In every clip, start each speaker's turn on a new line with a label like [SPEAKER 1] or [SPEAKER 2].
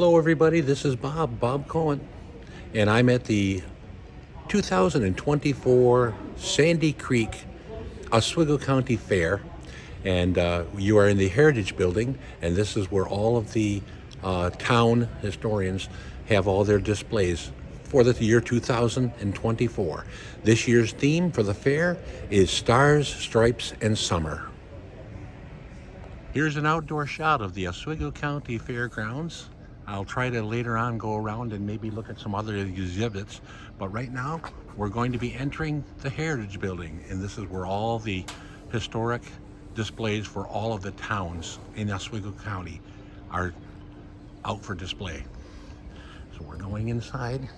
[SPEAKER 1] Hello, everybody. This is Bob Cohen, and I'm at the 2024 Sandy Creek Oswego County Fair. And you are in the Heritage Building, and this is where all of the town historians have all their displays for the year 2024. This year's theme for the fair is Stars, Stripes, and Summer. Here's an outdoor shot of the Oswego County Fairgrounds. I'll try to later on go around and maybe look at some other exhibits, but right now we're going to be entering the Heritage Building, and this is where all the historic displays for all of the towns in Oswego County are out for display. So we're going inside.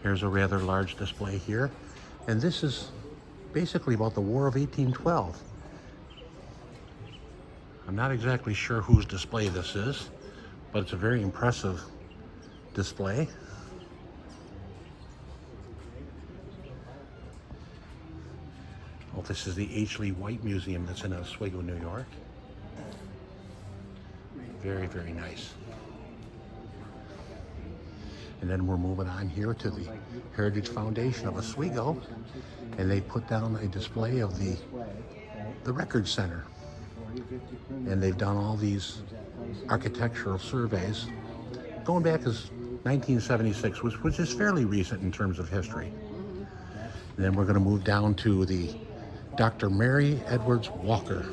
[SPEAKER 1] Here's a rather large display here, and this is basically about the War of 1812. I'm not exactly sure whose display this is, but it's a very impressive display. Oh, this is the H. Lee White Museum that's in Oswego, New York. Very, very nice. And then we're moving on here to the Heritage Foundation of Oswego, and they put down a display of the Record Center. And they've done all these architectural surveys going back as 1976, which is fairly recent in terms of history. And then we're going to move down to the Dr. Mary Edwards Walker.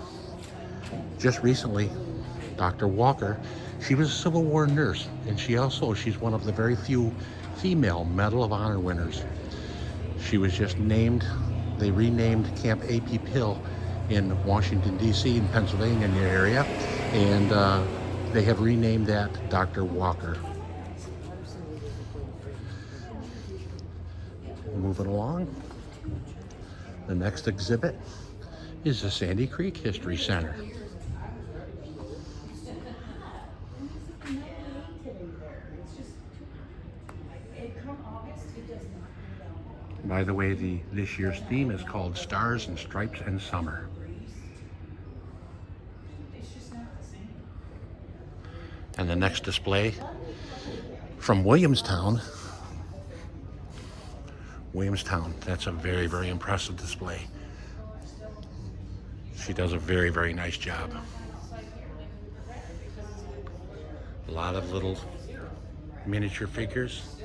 [SPEAKER 1] Just recently, Dr. Walker, she was a Civil War nurse, and she's one of the very few female Medal of Honor winners. She was just named, they renamed Camp A.P. Pill in Washington, D.C., in Pennsylvania in the area, and they have renamed that Dr. Walker. Moving along, the next exhibit is the Sandy Creek History Center. By the way, this year's theme is called Stars and Stripes and Summer. And the next display from Williamstown, that's a very, very impressive display. She does a very, very nice job. A lot of little miniature figures.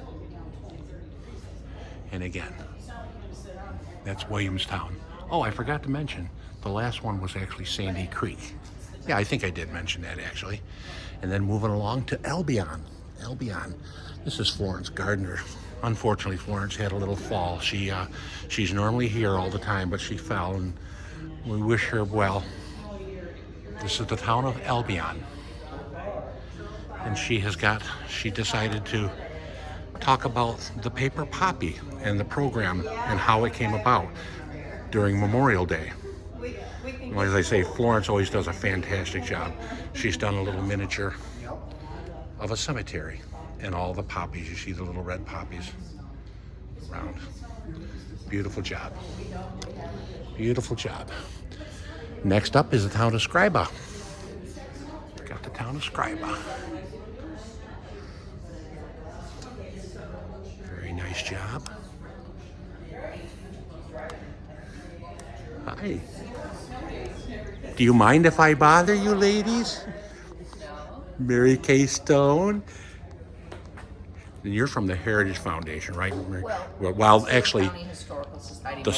[SPEAKER 1] And again, that's Williamstown. Oh, I forgot to mention, the last one was actually Sandy Creek. Yeah, I think I did mention that actually. And then moving along to Albion. This is Florence Gardner. Unfortunately, Florence had a little fall. She's normally here all the time, but she fell, and we wish her well. This is the town of Albion. And she decided to talk about the paper poppy and the program and how it came about during Memorial Day. Well, as I say, Florence always does a fantastic job. She's done a little miniature of a cemetery and all the poppies. You see the little red poppies around. Beautiful job. Beautiful job. Next up is the town of Scriba. Got the town of Scriba. Very nice job. Hi. Do you mind if I bother you, ladies? Mary Kay Stone. And you're from the Heritage Foundation, right? Well, actually,
[SPEAKER 2] County Historical Society.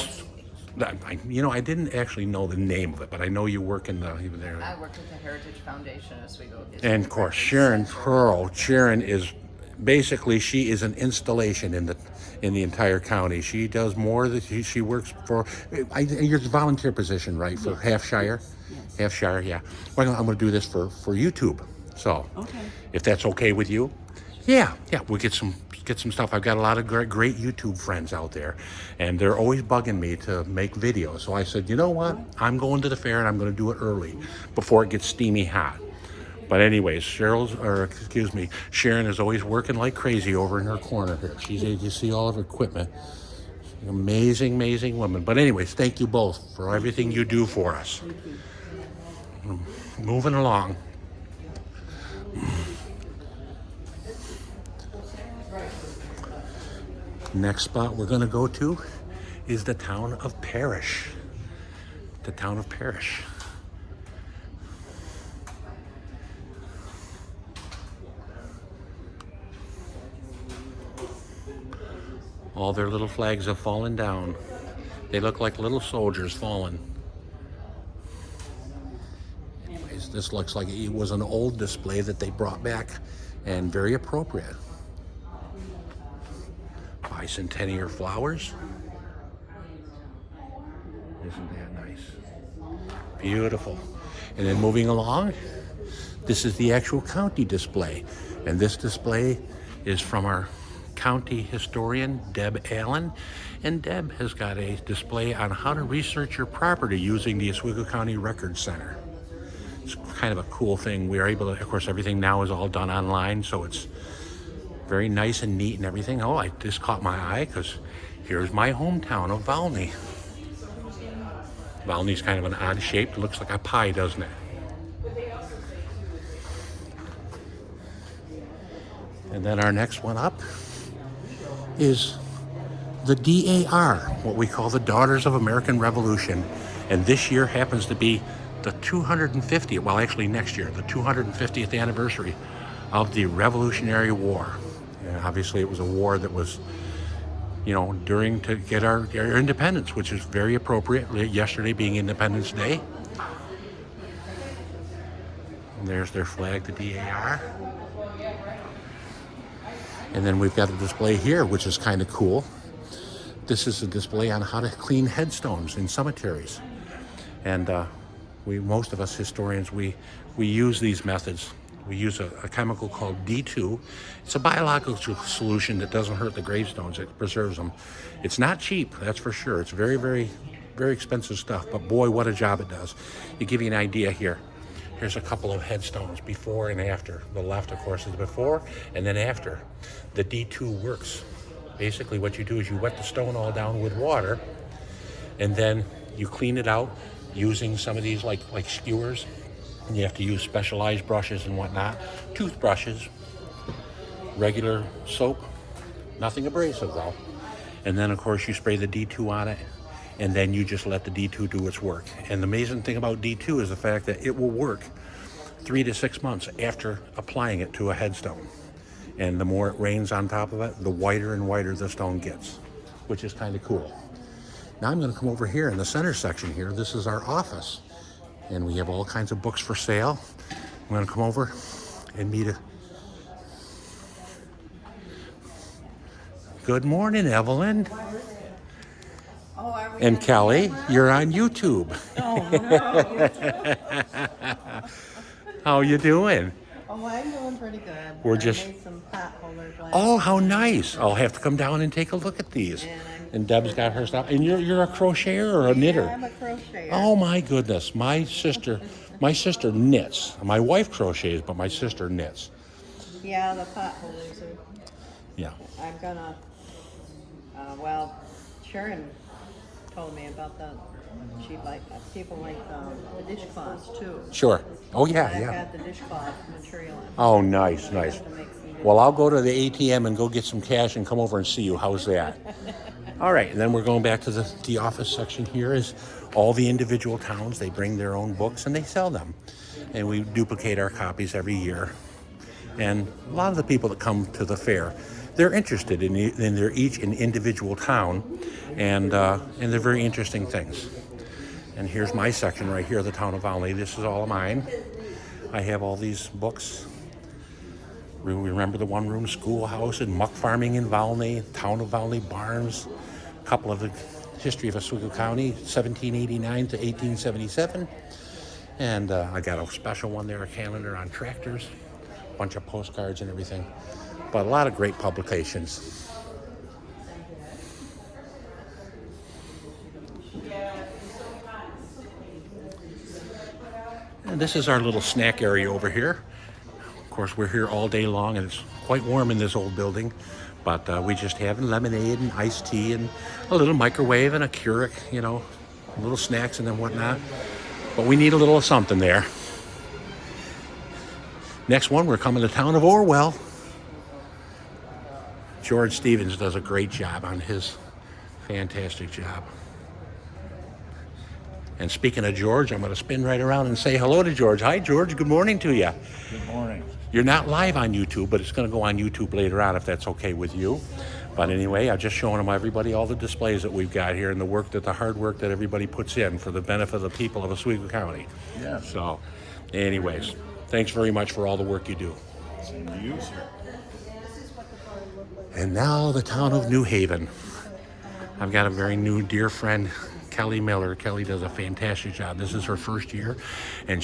[SPEAKER 1] I didn't actually know the name of it, but I know you work in even there.
[SPEAKER 2] I worked at the Heritage Foundation Oswego.
[SPEAKER 1] And of course, Sharon Pearl. Sharon is basically, she is an installation in the entire county. She does more that she works for. Your volunteer position, right? For Half Shire.
[SPEAKER 3] Yes.
[SPEAKER 1] Half Shire, yeah. Well, I'm going to do this for YouTube. So,
[SPEAKER 3] Okay.
[SPEAKER 1] if that's okay with you, yeah, we'll get some stuff. I've got a lot of great YouTube friends out there, and they're always bugging me to make videos. So I said, you know what? I'm going to the fair, and I'm going to do it early before it gets steamy hot. But anyways, Sharon is always working like crazy over in her corner here. You see all of her equipment. Amazing, amazing woman. But anyways, thank you both for everything you do for us. Moving along. Next spot we're going to go to is the town of Parrish. The town of Parrish. All their little flags have fallen down. They look like little soldiers fallen. Anyways, this looks like it was an old display that they brought back, and very appropriate. Bicentennial flowers. Isn't that nice? Beautiful. And then moving along, this is the actual county display. And this display is from our county historian, Deb Allen. And Deb has got a display on how to research your property using the Oswego County Record Center. It's kind of a cool thing. We are able to, of course, everything now is all done online, so it's very nice and neat and everything. Oh, this caught my eye because here's my hometown of Valney. Valney's kind of an odd shape. It looks like a pie, doesn't it? And then our next one up is the DAR, what we call the Daughters of American Revolution. And this year happens to be the 250th, well, actually next year, the 250th anniversary of the Revolutionary War. And obviously it was a war that was, during to get our independence, which is very appropriate, yesterday being Independence Day. And there's their flag, the DAR. And then we've got a display here, which is kind of cool. This is a display on how to clean headstones in cemeteries. And most of us historians, we use these methods. We use a chemical called D2. It's a biological solution that doesn't hurt the gravestones. It preserves them. It's not cheap, that's for sure. It's very, very, very expensive stuff. But boy, what a job it does. To give you an idea here, here's a couple of headstones before and after. The left, of course, is before, and then after. The D2 works. Basically, what you do is you wet the stone all down with water, and then you clean it out using some of these like skewers. And you have to use specialized brushes and whatnot. Toothbrushes, regular soap, nothing abrasive though. And then, of course, you spray the D2 on it, and then you just let the D2 do its work. And the amazing thing about D2 is the fact that it will work 3 to 6 months after applying it to a headstone. And the more it rains on top of it, the whiter and whiter the stone gets, which is kind of cool. Now I'm going to come over here in the center section here. This is our office, and we have all kinds of books for sale. I'm going to come over and meet a... Good morning, Evelyn. And Kelly, you're on YouTube. How you doing?
[SPEAKER 3] Oh, I'm doing pretty good.
[SPEAKER 1] We're
[SPEAKER 3] I
[SPEAKER 1] just-
[SPEAKER 3] made some pot holders last
[SPEAKER 1] Oh, how nice. I'll have to come down and take a look at these. And Deb's got her stuff. And you're a crocheter or a knitter?
[SPEAKER 3] I'm a crocheter.
[SPEAKER 1] Oh my goodness. My sister knits. My wife crochets, but my sister knits.
[SPEAKER 3] Yeah, the pot holders are,
[SPEAKER 1] Yeah.
[SPEAKER 3] I'm gonna, Sharon told me about the, people like the dishcloths too.
[SPEAKER 1] Sure. Oh
[SPEAKER 3] I've
[SPEAKER 1] yeah.
[SPEAKER 3] got the dishcloth material.
[SPEAKER 1] Oh, nice.
[SPEAKER 3] I have to make some
[SPEAKER 1] Well, I'll go to the ATM and go get some cash and come over and see you. How's that? All right, and then we're going back to the office section here is all the individual towns. They bring their own books and they sell them. And we duplicate our copies every year. And a lot of the people that come to the fair, they're interested in their each an individual town, and they're very interesting things. And here's my section right here, the town of Valney. This is all of mine. I have all these books. We remember the one-room schoolhouse and muck farming in Valney, town of Valney barns, a couple of the history of Oswego County, 1789 to 1877. And I got a special one there, a calendar on tractors, a bunch of postcards and everything. But a lot of great publications. And this is our little snack area over here. Of course, we're here all day long, and it's quite warm in this old building. But we just have lemonade and iced tea and a little microwave and a Keurig, you know, little snacks and then whatnot. But we need a little of something there. Next one, we're coming to the town of Orwell. George Stevens does a great job on his fantastic job. And speaking of George, I'm going to spin right around and say hello to George. Hi, George. Good morning to you.
[SPEAKER 4] Good morning.
[SPEAKER 1] You're not live on YouTube, but it's going to go on YouTube later on if that's okay with you. But anyway, I'm just showing them everybody all the displays that we've got here and the hard work that everybody puts in for the benefit of the people of Oswego County.
[SPEAKER 4] Yeah.
[SPEAKER 1] So, anyways, thanks very much for all the work you do.
[SPEAKER 4] Same to you, sir.
[SPEAKER 1] And now the town of New Haven. I've got a very new dear friend, Kelly Miller. Kelly does a fantastic job. This is her first year, and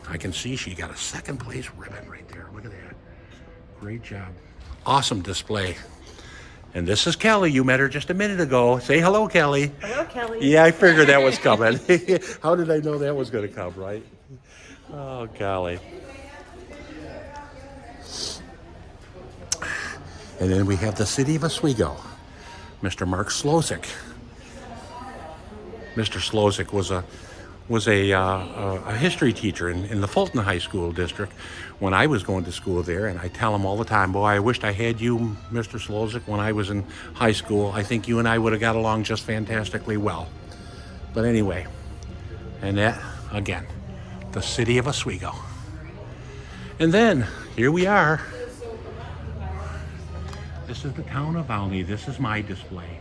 [SPEAKER 1] I can see she got a second place ribbon right there. Look at that. Great job. Awesome display. And this is Kelly. You met her just a minute ago. Say hello, Kelly.
[SPEAKER 3] Hello, Kelly.
[SPEAKER 1] Yeah, I figured that was coming. How did I know that was going to come, right? Oh, golly. And then we have the city of Oswego, Mr. Mark Slosik. Mr. Slosik was a history teacher in the Fulton High School district when I was going to school there, and I tell him all the time, boy, I wished I had you, Mr. Slosik, when I was in high school. I think you and I would have got along just fantastically well. But anyway, and that, again, the city of Oswego. And then, here we are. This is the town of Valney. This is my display.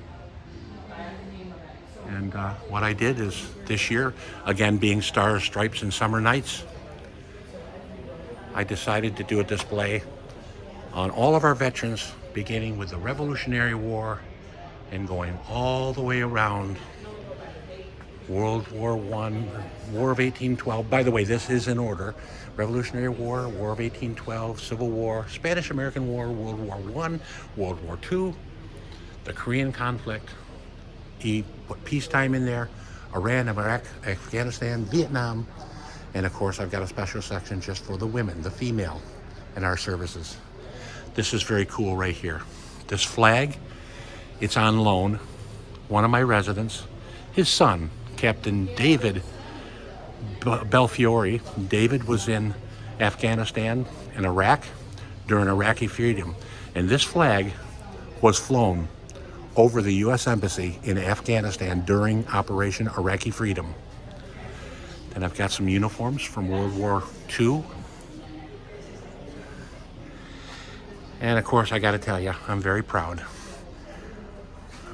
[SPEAKER 1] And what I did is this year, again being Stars, Stripes, and Summer Nights, I decided to do a display on all of our veterans, beginning with the Revolutionary War and going all the way around World War I, War of 1812. By the way, this is in order. Revolutionary War, War of 1812, Civil War, Spanish-American War, World War I, World War II, the Korean conflict. He put peacetime in there, Iran, Iraq, Afghanistan, Vietnam, and of course I've got a special section just for the women, the female, in our services. This is very cool right here. This flag, it's on loan. One of my residents, his son, Captain David Belfiore. David was in Afghanistan and Iraq during Iraqi freedom, and this flag was flown over the U.S. Embassy in Afghanistan during Operation Iraqi Freedom. And I've got some uniforms from World War II. And of course, I got to tell you, I'm very proud.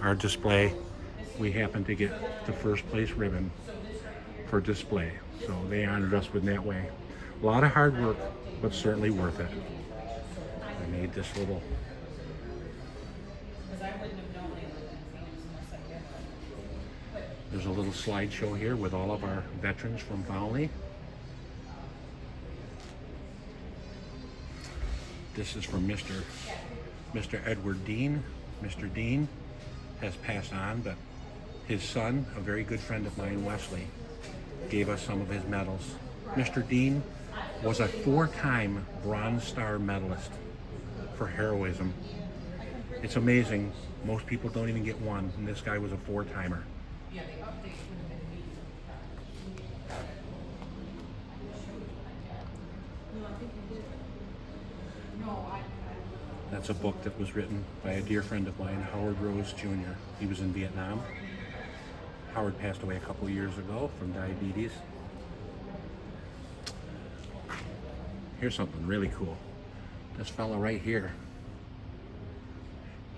[SPEAKER 1] Our display, we happened to get the first place ribbon for display. So they honored us with that way. A lot of hard work, but certainly worth it. I made this little There's a little slideshow here with all of our veterans from Valney. This is from Mr. Edward Dean. Mr. Dean has passed on, but his son, a very good friend of mine, Wesley, gave us some of his medals. Mr. Dean was a 4-time Bronze Star medalist for heroism. It's amazing. Most people don't even get one, and this guy was a 4-timer. That's a book that was written by a dear friend of mine, Howard Rose Jr. He was in Vietnam. Howard passed away a couple years ago from diabetes. Here's something really cool. This fellow right here,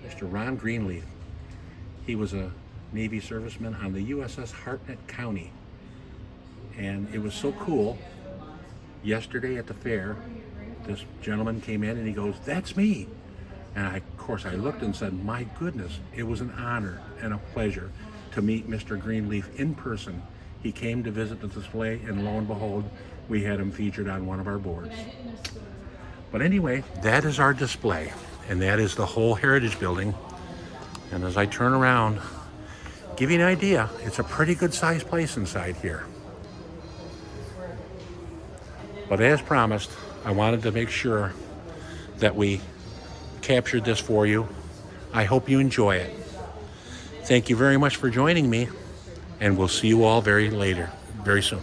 [SPEAKER 1] Mr. Ron Greenleaf. He was a Navy serviceman on the USS Hartnett County. And it was so cool. Yesterday at the fair, this gentleman came in and he goes, "That's me." And of course I looked and said, my goodness, it was an honor and a pleasure to meet Mr. Greenleaf in person. He came to visit the display, and lo and behold, we had him featured on one of our boards. But anyway, that is our display, and that is the whole Heritage Building. And as I turn around, give you an idea, it's a pretty good sized place inside here. But as promised, I wanted to make sure that we captured this for you. I hope you enjoy it. Thank you very much for joining me, and we'll see you all very soon.